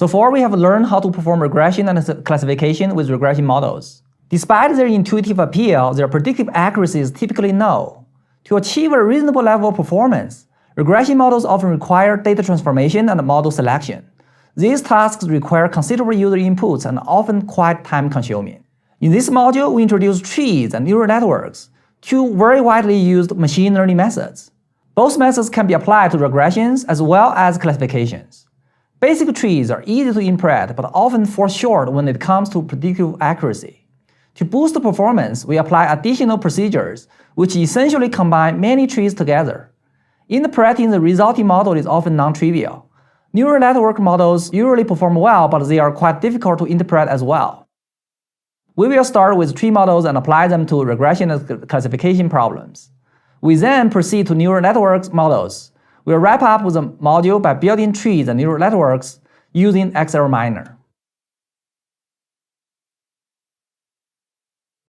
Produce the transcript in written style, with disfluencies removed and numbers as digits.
So far, we have learned how to perform regression and classification with regression models. Despite their intuitive appeal, their predictive accuracy is typically low. To achieve a reasonable level of performance, regression models often require data transformation and model selection. These tasks require considerable user inputs and often quite time-consuming. In this module, we introduce trees and neural networks, two very widely used machine learning methods. Both methods can be applied to regressions as well as classifications. Basic trees are easy to interpret but often fall short when it comes to predictive accuracy. To boost performance, we apply additional procedures, which essentially combine many trees together. Interpreting the resulting model is often non-trivial. Neural network models usually perform well, but they are quite difficult to interpret as well. We will start with tree models and apply them to regression and classification problems. We then proceed to neural networks models. We'll wrap up with a module by building trees and neural networks using XLMiner.